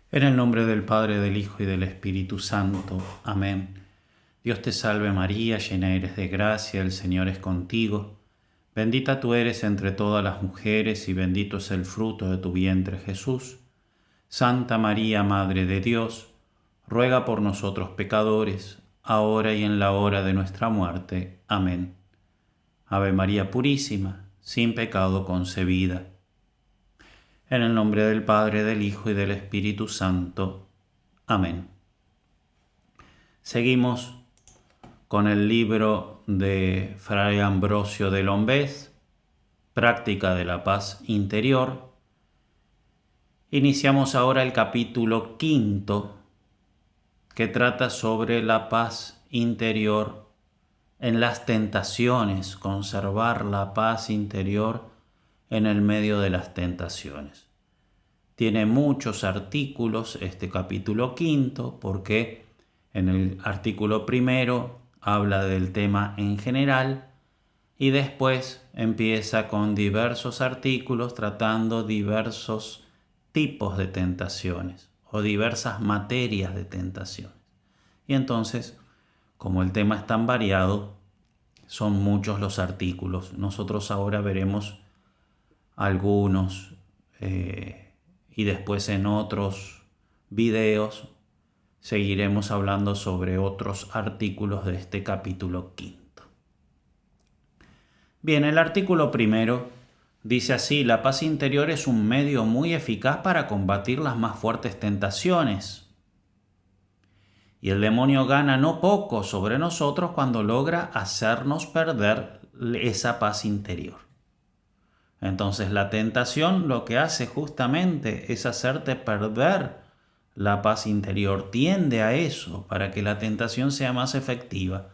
En el nombre del Padre, del Hijo y del Espíritu Santo. Amén. Dios te salve María, llena eres de gracia, el Señor es contigo. Bendita tú eres entre todas las mujeres y bendito es el fruto de tu vientre Jesús. Santa María, Madre de Dios, ruega por nosotros pecadores, ahora y en la hora de nuestra muerte. Amén. Ave María Purísima, sin pecado concebida. En el nombre del Padre, del Hijo y del Espíritu Santo. Amén. Seguimos con el libro de Fray Ambrosio de Lombez, Práctica de la Paz Interior. Iniciamos ahora el capítulo 5, que trata sobre la paz interior en las tentaciones, conservar la paz interior en el medio de las tentaciones. Tiene muchos artículos este capítulo 5 porque en el artículo primero habla del tema en general y después empieza con diversos artículos tratando diversos tipos de tentaciones o diversas materias de tentaciones. Y entonces, como el tema es tan variado, son muchos los artículos. Nosotros ahora veremos algunos y después en otros videos seguiremos hablando sobre otros artículos de este capítulo 5. Bien, el artículo primero dice así: la paz interior es un medio muy eficaz para combatir las más fuertes tentaciones. Y el demonio gana no poco sobre nosotros cuando logra hacernos perder esa paz interior. Entonces la tentación lo que hace justamente es hacerte perder la paz interior. Tiende a eso para que la tentación sea más efectiva.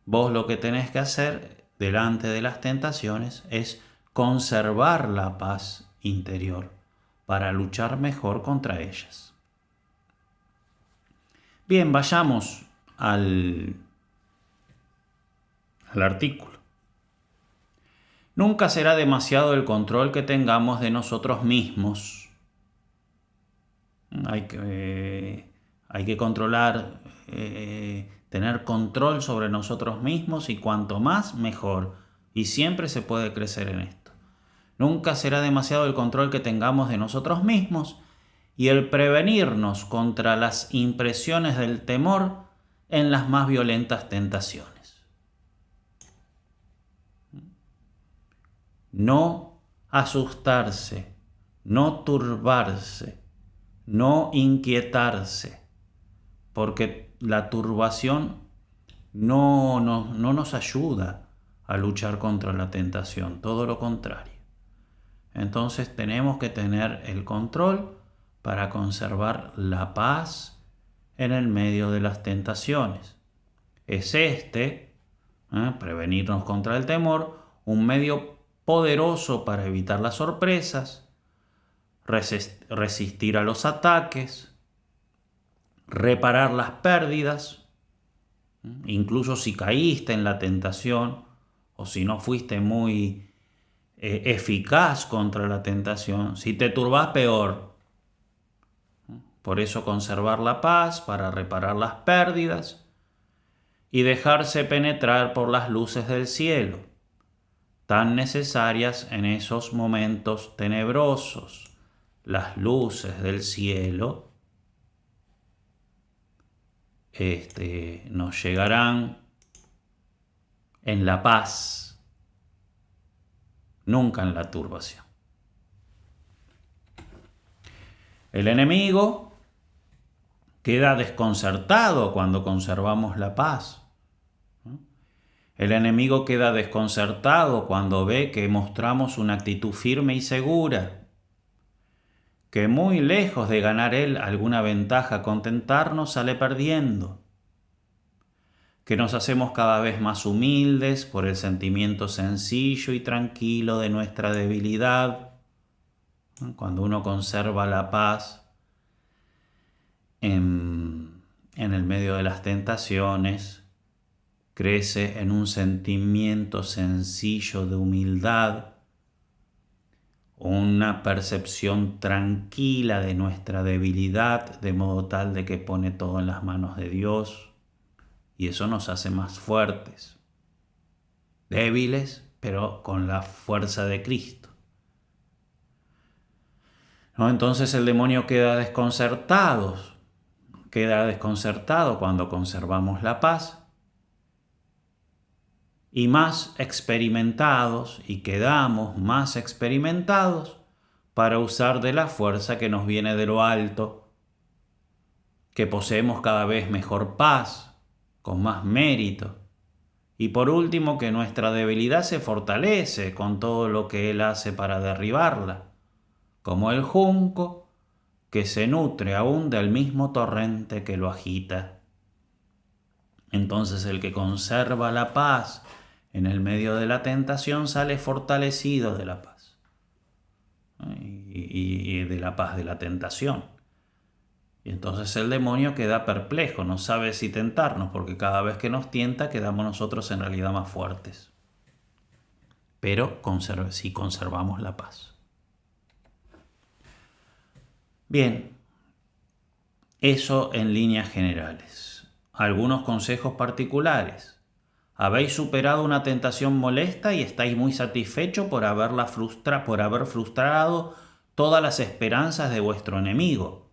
Vos lo que tenés que hacer delante de las tentaciones es conservar la paz interior para luchar mejor contra ellas. Bien, vayamos al artículo. Nunca será demasiado el control que tengamos de nosotros mismos. Hay que controlar, tener control sobre nosotros mismos y cuanto más, mejor. Y siempre se puede crecer en esto. Nunca será demasiado el control que tengamos de nosotros mismos y el prevenirnos contra las impresiones del temor en las más violentas tentaciones. No asustarse, no turbarse, no inquietarse, porque la turbación no nos ayuda a luchar contra la tentación, todo lo contrario. Entonces tenemos que tener el control para conservar la paz en el medio de las tentaciones. Es prevenirnos contra el temor, un medio poderoso para evitar las sorpresas, resistir a los ataques, reparar las pérdidas, incluso si caíste en la tentación o si no fuiste muy eficaz contra la tentación, si te turbás, peor. Por eso conservar la paz para reparar las pérdidas y dejarse penetrar por las luces del cielo, tan necesarias en esos momentos tenebrosos. Las luces del cielo nos llegarán en la paz, nunca en la turbación. El enemigo queda desconcertado cuando conservamos la paz. El enemigo queda desconcertado cuando ve que mostramos una actitud firme y segura, que muy lejos de ganar él alguna ventaja con tentarnos, sale perdiendo, que nos hacemos cada vez más humildes por el sentimiento sencillo y tranquilo de nuestra debilidad. Cuando uno conserva la paz en el medio de las tentaciones, crece en un sentimiento sencillo de humildad, una percepción tranquila de nuestra debilidad, de modo tal de que pone todo en las manos de Dios, y eso nos hace más fuertes, débiles, pero con la fuerza de Cristo. ¿No? Entonces el demonio queda desconcertado cuando conservamos la paz, y más experimentados, y quedamos más experimentados para usar de la fuerza que nos viene de lo alto, que poseemos cada vez mejor paz, con más mérito, y por último que nuestra debilidad se fortalece con todo lo que Él hace para derribarla, como el junco que se nutre aún del mismo torrente que lo agita. Entonces el que conserva la paz en el medio de la tentación sale fortalecido de la paz y de la paz de la tentación. Y entonces el demonio queda perplejo, no sabe si tentarnos, porque cada vez que nos tienta quedamos nosotros en realidad más fuertes. Pero si conservamos la paz. Bien, eso en líneas generales. Algunos consejos particulares. Habéis superado una tentación molesta y estáis muy satisfechos por haber frustrado todas las esperanzas de vuestro enemigo.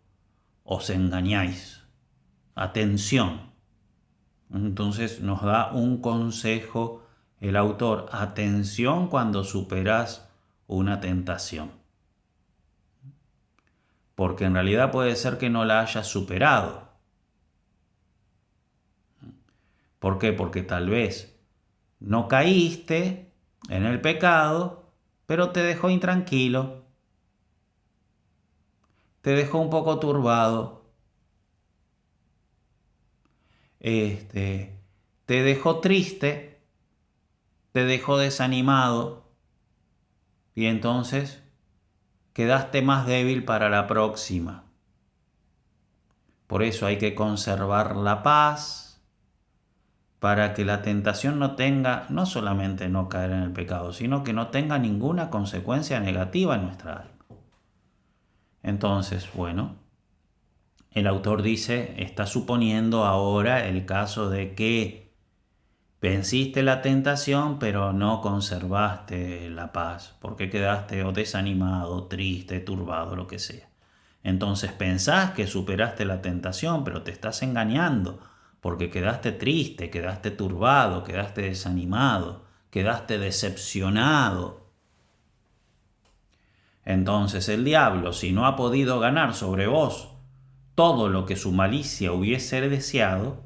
Os engañáis. Atención. Entonces nos da un consejo el autor. Atención cuando superas una tentación. Porque en realidad puede ser que no la hayas superado. ¿Por qué? Porque tal vez no caíste en el pecado, pero te dejó intranquilo, te dejó un poco turbado, te dejó triste, te dejó desanimado, y entonces quedaste más débil para la próxima. Por eso hay que conservar la paz, para que la tentación no solamente no caer en el pecado, sino que no tenga ninguna consecuencia negativa en nuestra alma. Entonces, bueno, el autor dice, está suponiendo ahora el caso de que venciste la tentación, pero no conservaste la paz, porque quedaste o desanimado, triste, turbado, lo que sea. Entonces pensás que superaste la tentación, pero te estás engañando, porque quedaste triste, quedaste turbado, quedaste desanimado, quedaste decepcionado. Entonces el diablo, si no ha podido ganar sobre vos todo lo que su malicia hubiese deseado,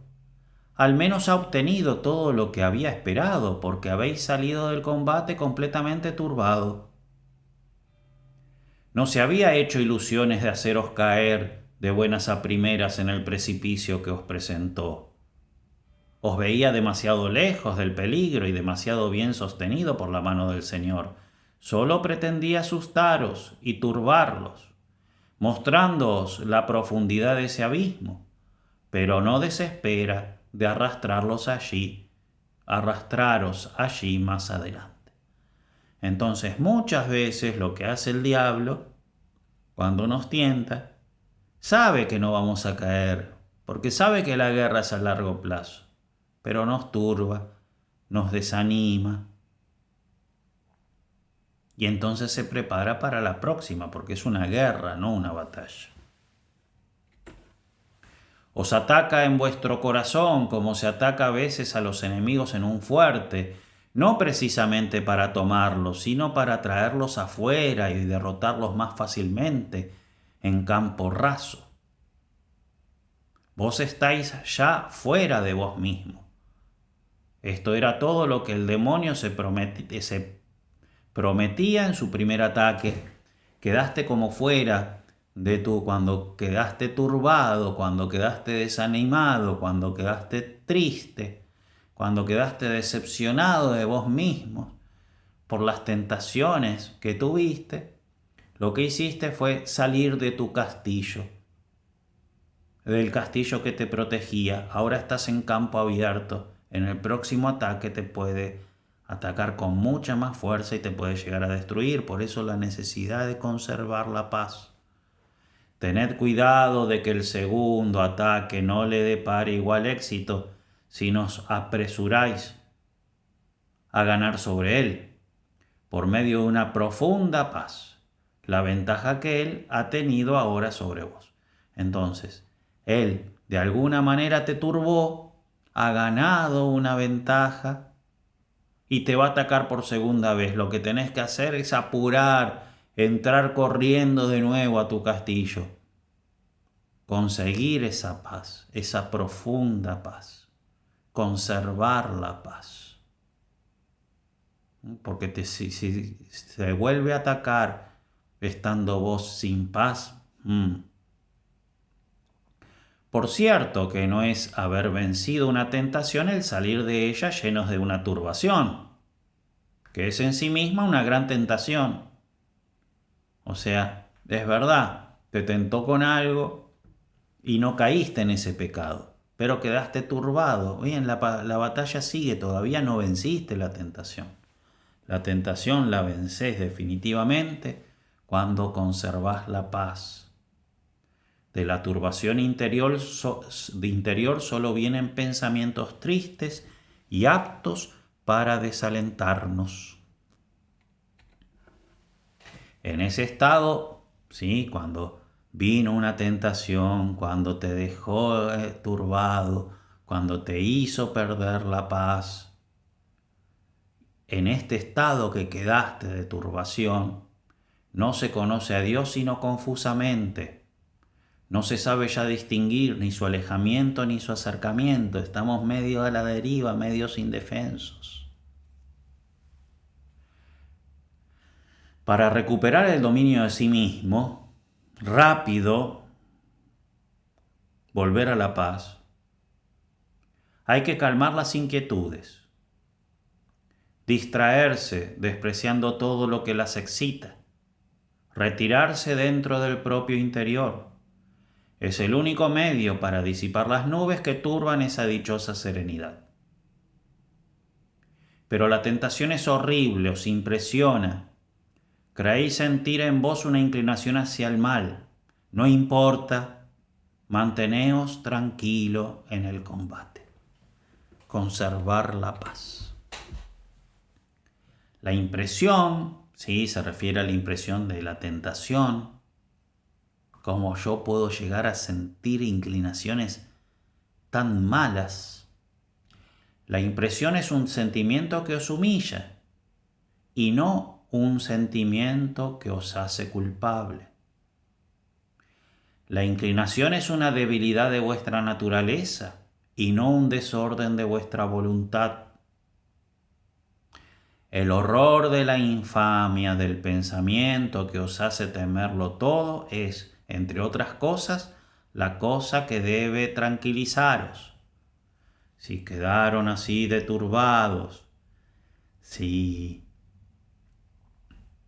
al menos ha obtenido todo lo que había esperado, porque habéis salido del combate completamente turbado. No se había hecho ilusiones de haceros caer de buenas a primeras en el precipicio que os presentó. Os veía demasiado lejos del peligro y demasiado bien sostenido por la mano del Señor. Solo pretendía asustaros y turbarlos, mostrándoos la profundidad de ese abismo, pero no desespera de arrastraros allí más adelante. Entonces, muchas veces lo que hace el diablo, cuando nos tienta, sabe que no vamos a caer, porque sabe que la guerra es a largo plazo, pero nos turba, nos desanima, y entonces se prepara para la próxima, porque es una guerra, no una batalla. Os ataca en vuestro corazón como se ataca a veces a los enemigos en un fuerte, no precisamente para tomarlos, sino para traerlos afuera y derrotarlos más fácilmente en campo raso. Vos estáis ya fuera de vos mismo. Esto era todo lo que el demonio se prometía en su primer ataque. Quedaste como fuera de cuando quedaste turbado, cuando quedaste desanimado, cuando quedaste triste, cuando quedaste decepcionado de vos mismo por las tentaciones que tuviste, lo que hiciste fue salir de tu castillo, del castillo que te protegía. Ahora estás en campo abierto. En el próximo ataque te puede atacar con mucha más fuerza y te puede llegar a destruir. Por eso la necesidad de conservar la paz. Tened cuidado de que el segundo ataque no le depare igual éxito si nos apresuráis a ganar sobre él, por medio de una profunda paz, la ventaja que él ha tenido ahora sobre vos. Entonces, él de alguna manera te turbó, ha ganado una ventaja y te va a atacar por segunda vez. Lo que tenés que hacer es apurar, entrar corriendo de nuevo a tu castillo. Conseguir esa paz, esa profunda paz. Conservar la paz. Porque si se vuelve a atacar estando vos sin paz, Por cierto que no es haber vencido una tentación el salir de ella llenos de una turbación, que es en sí misma una gran tentación. O sea, es verdad, te tentó con algo y no caíste en ese pecado, pero quedaste turbado. Bien, la batalla sigue, todavía no venciste la tentación. La tentación la vencés definitivamente cuando conservás la paz. De la turbación interior solo vienen pensamientos tristes y aptos para desalentarnos. En ese estado, sí, cuando vino una tentación, cuando te dejó turbado, cuando te hizo perder la paz, en este estado que quedaste de turbación, no se conoce a Dios sino confusamente. No se sabe ya distinguir ni su alejamiento ni su acercamiento. Estamos medio a la deriva, medios indefensos. Para recuperar el dominio de sí mismo, rápido, volver a la paz, hay que calmar las inquietudes, distraerse despreciando todo lo que las excita, retirarse dentro del propio interior. Es el único medio para disipar las nubes que turban esa dichosa serenidad. Pero la tentación es horrible, os impresiona. Creéis sentir en vos una inclinación hacia el mal. No importa, manteneos tranquilo en el combate. Conservar la paz. La impresión, sí, se refiere a la impresión de la tentación. Cómo yo puedo llegar a sentir inclinaciones tan malas. La impresión es un sentimiento que os humilla y no un sentimiento que os hace culpable. La inclinación es una debilidad de vuestra naturaleza y no un desorden de vuestra voluntad. El horror de la infamia del pensamiento que os hace temerlo todo es, entre otras cosas, la cosa que debe tranquilizaros. Si quedaron así de turbados, si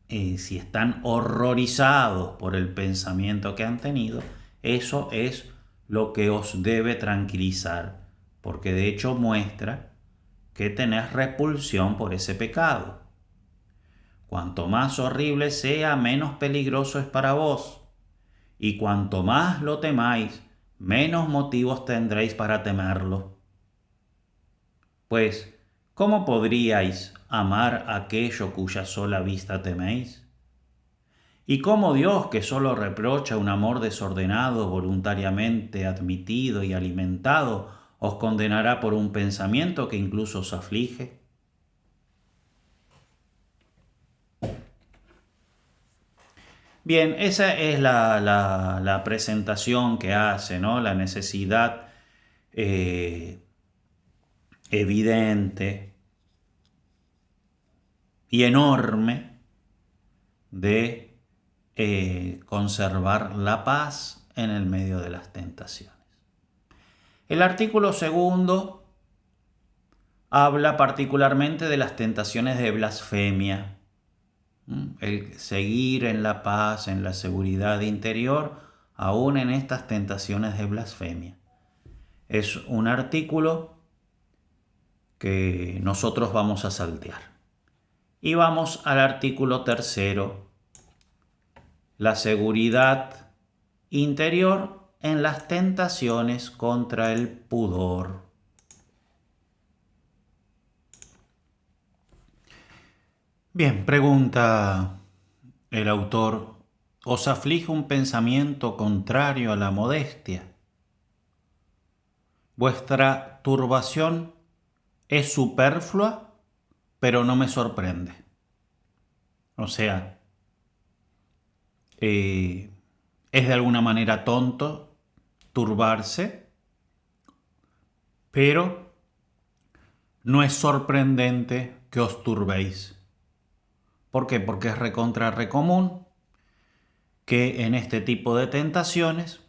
están horrorizados por el pensamiento que han tenido, eso es lo que os debe tranquilizar, porque de hecho muestra que tenés repulsión por ese pecado. Cuanto más horrible sea, menos peligroso es para vos. Y cuanto más lo temáis, menos motivos tendréis para temerlo. Pues, ¿cómo podríais amar aquello cuya sola vista teméis? ¿Y cómo Dios, que solo reprocha un amor desordenado, voluntariamente admitido y alimentado, os condenará por un pensamiento que incluso os aflige? Bien, esa es la presentación que hace, ¿no? La necesidad evidente y enorme de conservar la paz en el medio de las tentaciones. El artículo segundo habla particularmente de las tentaciones de blasfemia. El seguir en la paz, en la seguridad interior, aún en estas tentaciones de blasfemia. Es un artículo que nosotros vamos a saltear. Y vamos al artículo 3, la seguridad interior en las tentaciones contra el pudor. Bien, pregunta el autor, ¿os aflige un pensamiento contrario a la modestia? Vuestra turbación es superflua, pero no me sorprende. O sea, es de alguna manera tonto turbarse, pero no es sorprendente que os turbéis. ¿Por qué? Porque es recontra común que en este tipo de tentaciones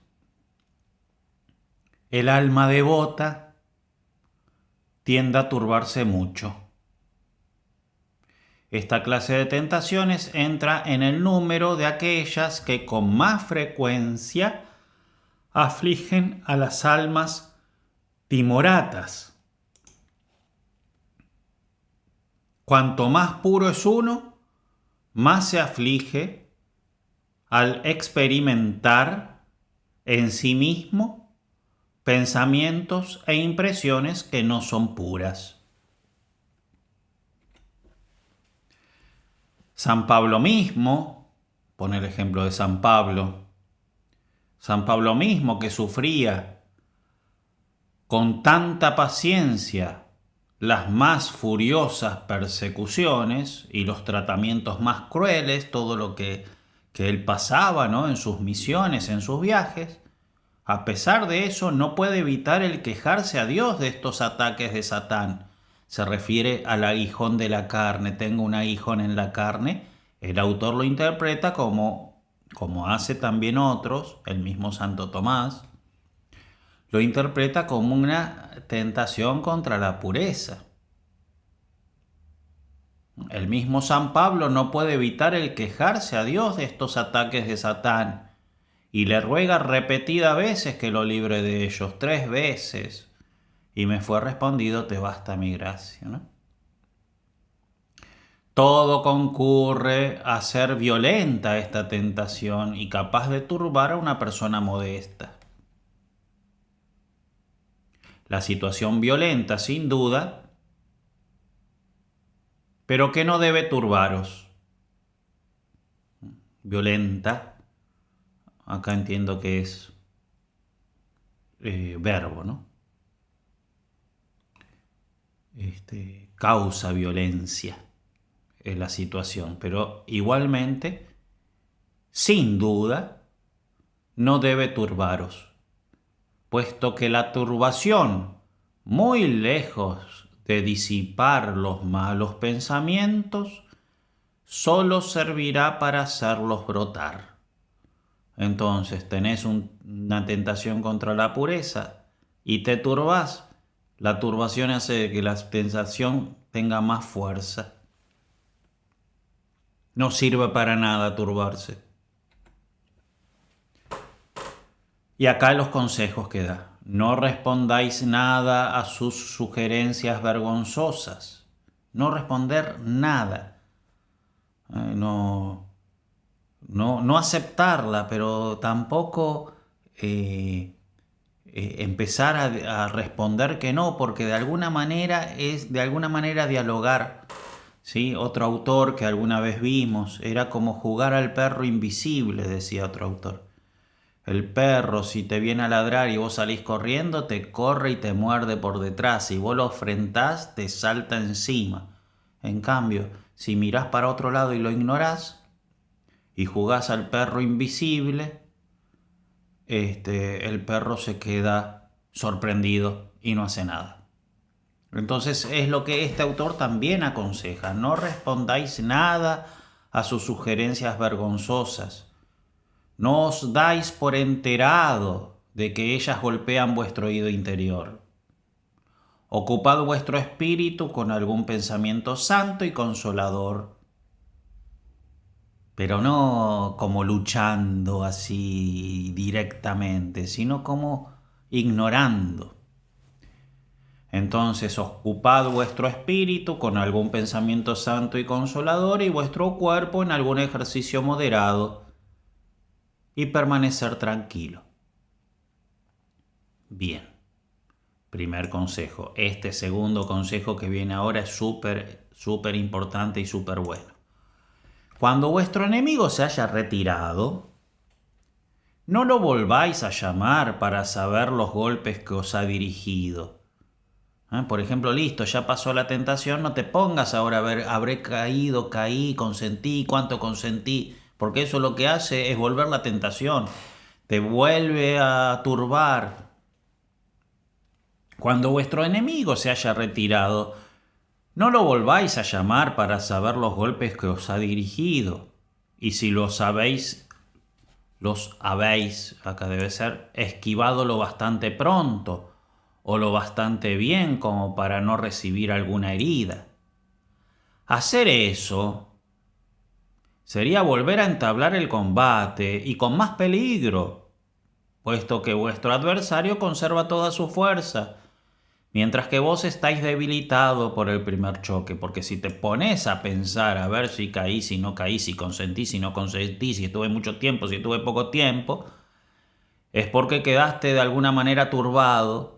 el alma devota tienda a turbarse mucho. Esta clase de tentaciones entra en el número de aquellas que con más frecuencia afligen a las almas timoratas. Cuanto más puro es uno, más se aflige al experimentar en sí mismo pensamientos e impresiones que no son puras. San Pablo mismo, pone el ejemplo de San Pablo mismo que sufría con tanta paciencia las más furiosas persecuciones y los tratamientos más crueles, todo lo que él pasaba, ¿no?, en sus misiones, en sus viajes. A pesar de eso, no puede evitar el quejarse a Dios de estos ataques de Satán. Se refiere al aguijón de la carne. Tengo un aguijón en la carne. El autor lo interpreta como hace también otros, el mismo Santo Tomás, lo interpreta como una tentación contra la pureza. El mismo San Pablo no puede evitar el quejarse a Dios de estos ataques de Satán y le ruega repetidas veces que lo libre de ellos, 3 veces. Y me fue respondido, te basta mi gracia, ¿no? Todo concurre a ser violenta esta tentación y capaz de turbar a una persona modesta. La situación violenta, sin duda, pero que no debe turbaros. Violenta, acá entiendo que es verbo, ¿no? Causa violencia en la situación, pero igualmente, sin duda, no debe turbaros, puesto que la turbación, muy lejos de disipar los malos pensamientos, solo servirá para hacerlos brotar. Entonces tenés una tentación contra la pureza y te turbás. La turbación hace que la tentación tenga más fuerza. No sirve para nada turbarse. Y acá los consejos que da. No respondáis nada a sus sugerencias vergonzosas. No responder nada. No aceptarla, pero tampoco empezar a responder que no, porque de alguna manera es dialogar. ¿Sí? Otro autor que alguna vez vimos, era como jugar al perro invisible, decía otro autor. El perro, si te viene a ladrar y vos salís corriendo, te corre y te muerde por detrás. Si vos lo enfrentás, te salta encima. En cambio, si mirás para otro lado y lo ignorás y jugás al perro invisible, el perro se queda sorprendido y no hace nada. Entonces es lo que este autor también aconseja. No respondáis nada a sus sugerencias vergonzosas. No os dais por enterado de que ellas golpean vuestro oído interior. Ocupad vuestro espíritu con algún pensamiento santo y consolador, pero no como luchando así directamente, sino como ignorando. Entonces ocupad vuestro espíritu con algún pensamiento santo y consolador y vuestro cuerpo en algún ejercicio moderado y permanecer tranquilo. Bien, primer consejo. Este segundo consejo que viene ahora es súper importante y súper bueno. Cuando vuestro enemigo se haya retirado, no lo volváis a llamar para saber los golpes que os ha dirigido. Por ejemplo, listo, ya pasó la tentación, no te pongas ahora a ver, habré caído, caí, consentí, cuánto consentí, porque eso lo que hace es volver la tentación, te vuelve a turbar. Cuando vuestro enemigo se haya retirado, no lo volváis a llamar para saber los golpes que os ha dirigido. Y si los habéis, acá debe ser, esquivado lo bastante pronto o lo bastante bien como para no recibir alguna herida. Hacer eso sería volver a entablar el combate y con más peligro, puesto que vuestro adversario conserva toda su fuerza, mientras que vos estáis debilitado por el primer choque, porque si te pones a pensar a ver si caí, si no caí, si consentí, si no consentí, si estuve mucho tiempo, si estuve poco tiempo, es porque quedaste de alguna manera turbado,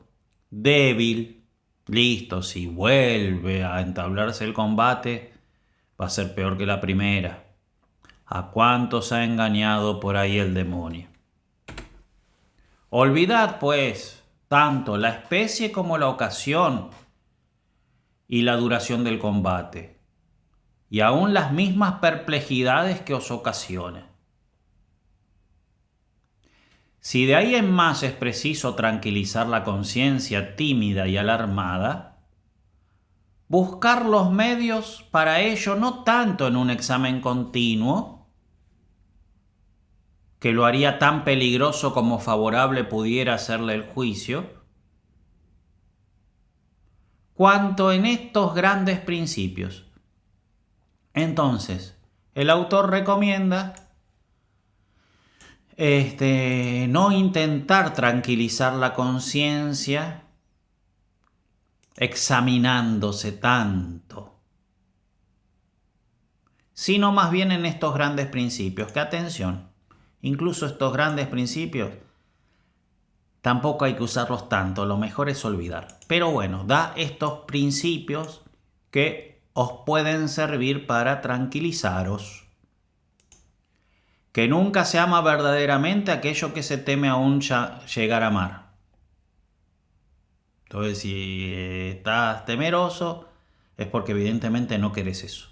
débil. Listo, si vuelve a entablarse el combate, va a ser peor que la primera. ¿A cuántos ha engañado por ahí el demonio? Olvidad, pues, tanto la especie como la ocasión y la duración del combate, y aún las mismas perplejidades que os ocasiona. Si de ahí en más es preciso tranquilizar la conciencia tímida y alarmada, buscar los medios para ello no tanto en un examen continuo, que lo haría tan peligroso como favorable pudiera hacerle el juicio, cuanto en estos grandes principios. Entonces, el autor recomienda no intentar tranquilizar la conciencia examinándose tanto, sino más bien en estos grandes principios. Que atención, incluso estos grandes principios tampoco hay que usarlos tanto, lo mejor es olvidar. Pero bueno, da estos principios que os pueden servir para tranquilizaros. Que nunca se ama verdaderamente aquello que se teme aún llegar a amar. Entonces, si estás temeroso, es porque evidentemente no querés eso.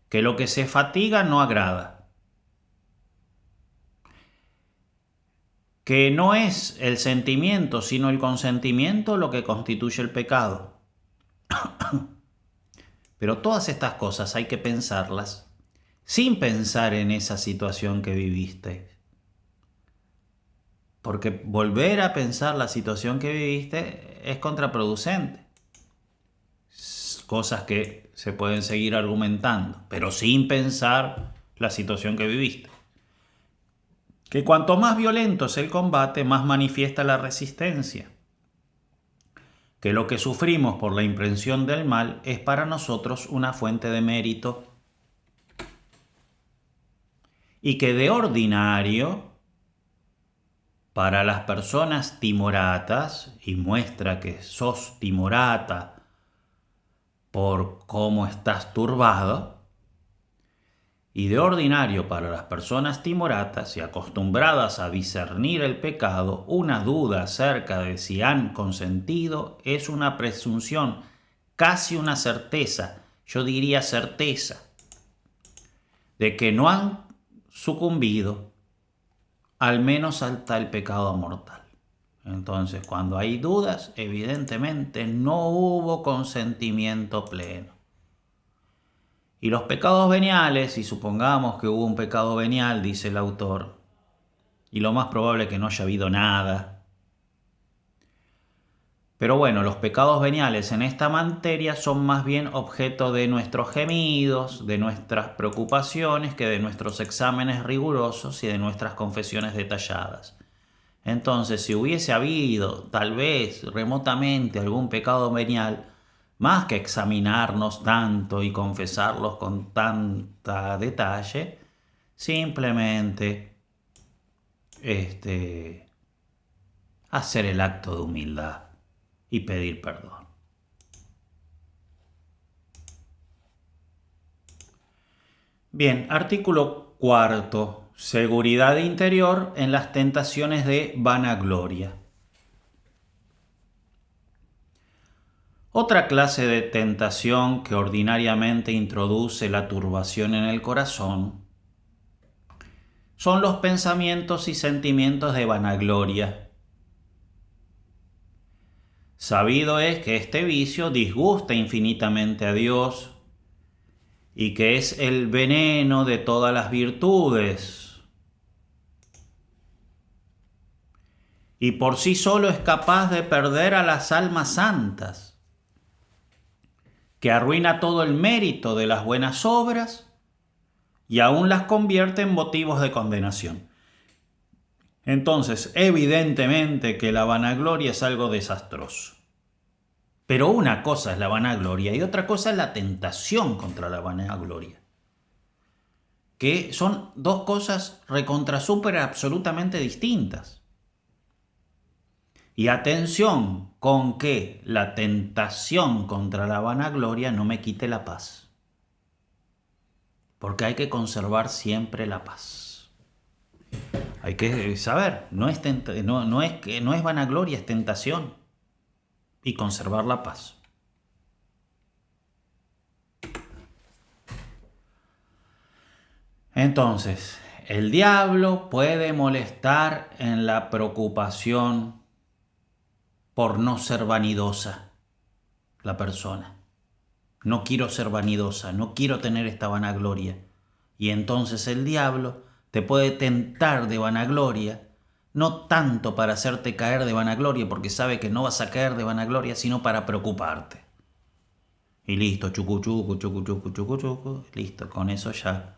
Que lo que se fatiga no agrada. Que no es el sentimiento, sino el consentimiento lo que constituye el pecado. Pero todas estas cosas hay que pensarlas sin pensar en esa situación que viviste. Porque volver a pensar la situación que viviste es contraproducente. Cosas que se pueden seguir argumentando, pero sin pensar la situación que viviste. Que cuanto más violento es el combate, más manifiesta la resistencia. Que lo que sufrimos por la impresión del mal es para nosotros una fuente de mérito. Y que de ordinario, para las personas timoratas, y muestra que sos timorata por cómo estás turbado, y de ordinario para las personas timoratas y acostumbradas a discernir el pecado, una duda acerca de si han consentido es una presunción, casi una certeza, yo diría certeza, de que no han sucumbido, al menos hasta el pecado mortal. Entonces, cuando hay dudas, evidentemente no hubo consentimiento pleno. Y los pecados veniales, si supongamos que hubo un pecado venial, dice el autor, y lo más probable es que no haya habido nada. Pero bueno, los pecados veniales en esta materia son más bien objeto de nuestros gemidos, de nuestras preocupaciones, que de nuestros exámenes rigurosos y de nuestras confesiones detalladas. Entonces, si hubiese habido tal vez remotamente algún pecado venial, más que examinarnos tanto y confesarlos con tanta detalle, simplemente hacer el acto de humildad y pedir perdón. Bien, artículo 4. Seguridad interior en las tentaciones de vanagloria. Otra clase de tentación que ordinariamente introduce la turbación en el corazón son los pensamientos y sentimientos de vanagloria. Sabido es que este vicio disgusta infinitamente a Dios y que es el veneno de todas las virtudes. Y por sí solo es capaz de perder a las almas santas, que arruina todo el mérito de las buenas obras y aún las convierte en motivos de condenación. Entonces, evidentemente que la vanagloria es algo desastroso. Pero una cosa es la vanagloria y otra cosa es la tentación contra la vanagloria. Que son dos cosas recontra súper absolutamente distintas. Y atención con que la tentación contra la vanagloria no me quite la paz. Porque hay que conservar siempre la paz. Hay que saber, no es vanagloria, es tentación. Y conservar la paz. Entonces, el diablo puede molestar en la preocupación por no ser vanidosa la persona. No quiero ser vanidosa, no quiero tener esta vanagloria. Y entonces el diablo te puede tentar de vanagloria, no tanto para hacerte caer de vanagloria, porque sabe que no vas a caer de vanagloria, sino para preocuparte. Y listo, chucu, chucu, chucu, chucu, chucu, chucu, listo, con eso ya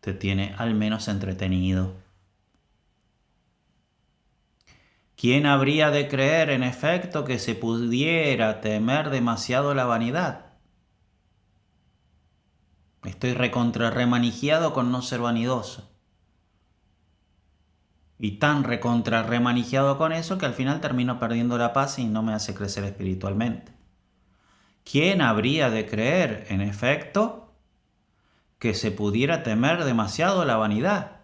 te tiene al menos entretenido. ¿Quién habría de creer, en efecto, que se pudiera temer demasiado la vanidad? Estoy remanijado con no ser vanidoso. Y tan remanijado con eso que al final termino perdiendo la paz y no me hace crecer espiritualmente. ¿Quién habría de creer, en efecto, que se pudiera temer demasiado la vanidad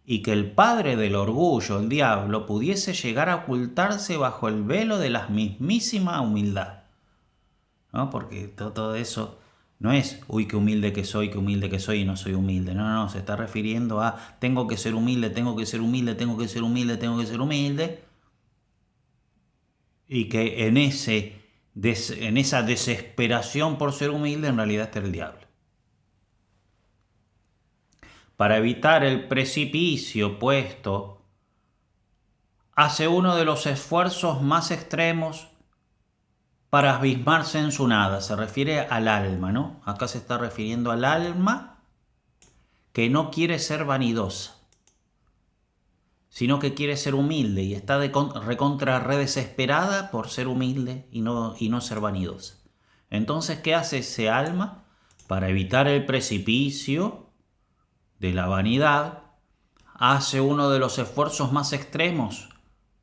y que el padre del orgullo, el diablo, pudiese llegar a ocultarse bajo el velo de la mismísima humildad? ¿No? Porque todo eso no es, uy, qué humilde que soy y no soy humilde. No, se está refiriendo a tengo que ser humilde, tengo que ser humilde, tengo que ser humilde, tengo que ser humilde. Y que en esa desesperación por ser humilde en realidad está el diablo. Para evitar el precipicio puesto, hace uno de los esfuerzos más extremos para abismarse en su nada. Se refiere al alma, ¿no? Acá se está refiriendo al alma que no quiere ser vanidosa, sino que quiere ser humilde y está recontra desesperada por ser humilde y no ser vanidosa. Entonces, ¿qué hace ese alma? Para evitar el precipicio de la vanidad, hace uno de los esfuerzos más extremos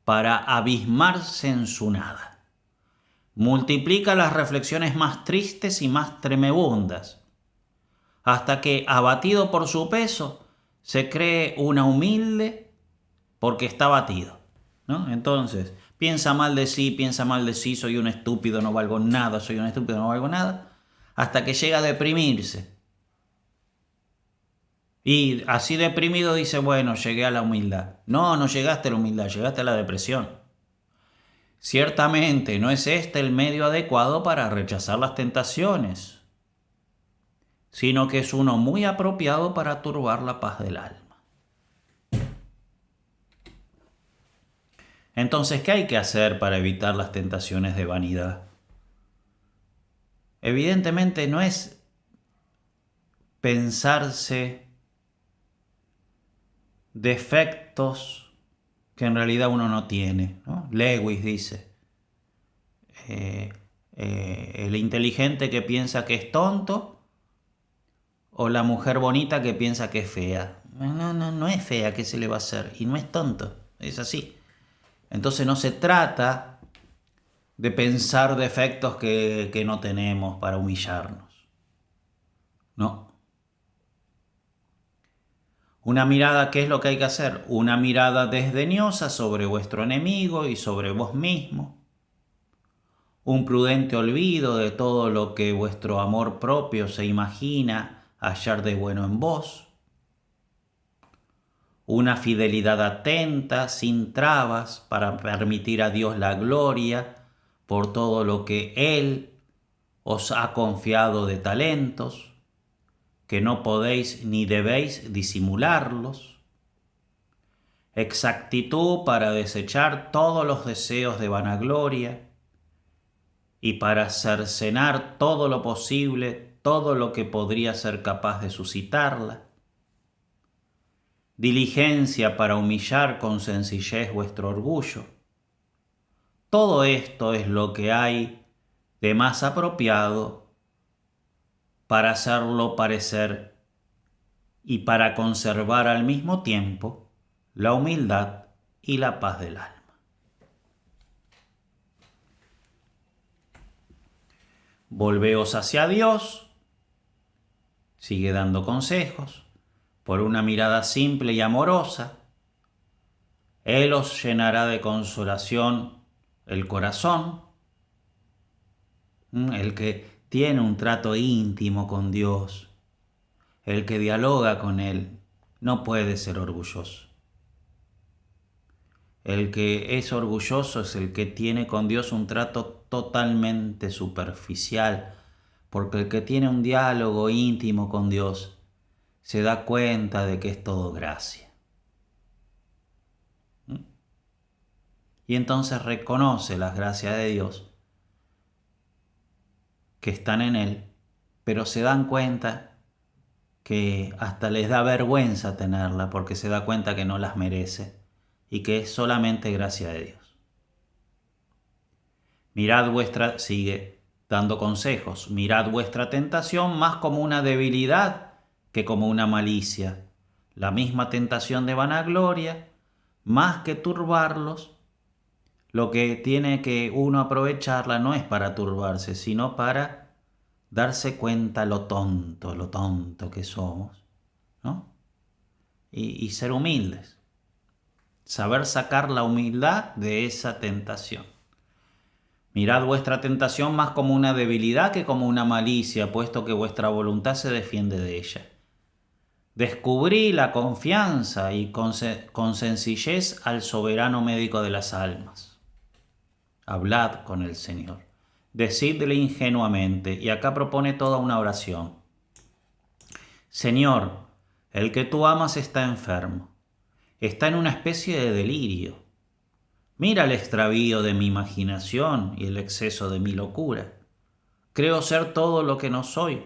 para abismarse en su nada. Multiplica las reflexiones más tristes y más tremebundas, hasta que, abatido por su peso, se cree una humilde porque está abatido, ¿no? Entonces, piensa mal de sí, soy un estúpido, no valgo nada, hasta que llega a deprimirse. Y así deprimido dice, bueno, llegué a la humildad. No llegaste a la humildad, llegaste a la depresión. Ciertamente no es este el medio adecuado para rechazar las tentaciones, sino que es uno muy apropiado para turbar la paz del alma. Entonces, ¿qué hay que hacer para evitar las tentaciones de vanidad? Evidentemente no es pensarse defectos que en realidad uno no tiene, ¿no? Lewis dice, el inteligente que piensa que es tonto o la mujer bonita que piensa que es fea. No es fea, ¿qué se le va a hacer? Y no es tonto, es así. Entonces no se trata de pensar defectos que no tenemos para humillarnos. No. Una mirada, ¿qué es lo que hay que hacer? Una mirada desdeñosa sobre vuestro enemigo y sobre vos mismo. Un prudente olvido de todo lo que vuestro amor propio se imagina hallar de bueno en vos. Una fidelidad atenta, sin trabas, para permitir a Dios la gloria por todo lo que Él os ha confiado de talentos, que no podéis ni debéis disimularlos. Exactitud para desechar todos los deseos de vanagloria y para cercenar todo lo posible, todo lo que podría ser capaz de suscitarla. Diligencia para humillar con sencillez vuestro orgullo. Todo esto es lo que hay de más apropiado para hacerlo parecer y para conservar al mismo tiempo la humildad y la paz del alma. Volveos hacia Dios, sigue dando consejos, por una mirada simple y amorosa. Él os llenará de consolación el corazón. El que tiene un trato íntimo con Dios, el que dialoga con Él, no puede ser orgulloso. El que es orgulloso es el que tiene con Dios un trato totalmente superficial, porque el que tiene un diálogo íntimo con Dios se da cuenta de que es todo gracia. Y entonces reconoce las gracias de Dios que están en Él, pero se dan cuenta que hasta les da vergüenza tenerla porque se da cuenta que no las merece y que es solamente gracia de Dios. Sigue dando consejos, mirad vuestra tentación más como una debilidad que como una malicia. La misma tentación de vanagloria, más que turbarlos, lo que tiene que uno aprovecharla no es para turbarse, sino para darse cuenta lo tonto que somos, ¿no? Y ser humildes. Saber sacar la humildad de esa tentación. Mirad vuestra tentación más como una debilidad que como una malicia, puesto que vuestra voluntad se defiende de ella. Descubrí la confianza y con sencillez al soberano médico de las almas. Hablad con el Señor. Decidle ingenuamente, y acá propone toda una oración. Señor, el que tú amas está enfermo, está en una especie de delirio. Mira el extravío de mi imaginación y el exceso de mi locura. Creo ser todo lo que no soy,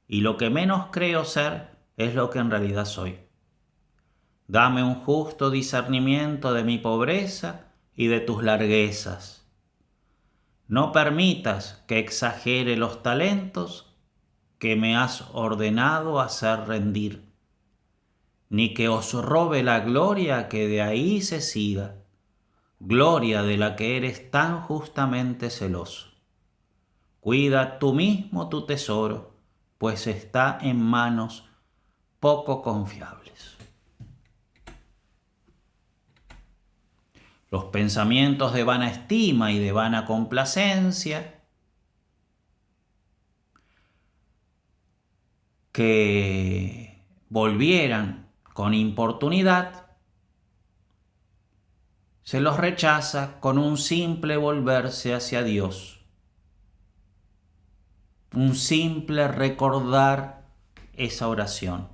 y lo que menos creo ser es lo que en realidad soy. Dame un justo discernimiento de mi pobreza y de tus larguezas. No permitas que exagere los talentos que me has ordenado hacer rendir, ni que os robe la gloria que de ahí se siga, gloria de la que eres tan justamente celoso. Cuida tú mismo tu tesoro, pues está en manos poco confiables. Los pensamientos de vana estima y de vana complacencia que volvieran con importunidad, se los rechaza con un simple volverse hacia Dios, un simple recordar esa oración.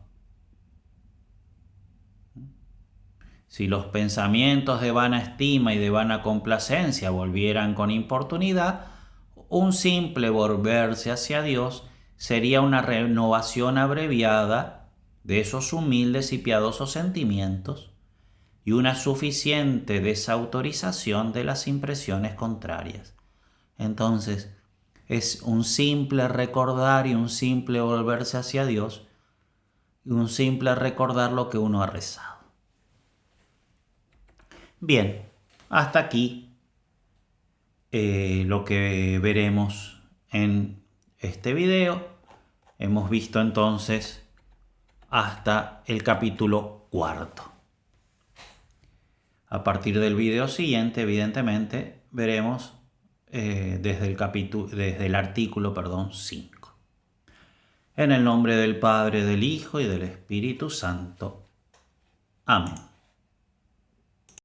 Si los pensamientos de vana estima y de vana complacencia volvieran con importunidad, un simple volverse hacia Dios sería una renovación abreviada de esos humildes y piadosos sentimientos y una suficiente desautorización de las impresiones contrarias. Entonces, es un simple recordar y un simple volverse hacia Dios y un simple recordar lo que uno ha rezado. Bien, hasta aquí lo que veremos en este video. Hemos visto entonces hasta el capítulo 4. A partir del video siguiente, evidentemente, veremos desde el artículo 5. En el nombre del Padre, del Hijo y del Espíritu Santo. Amén.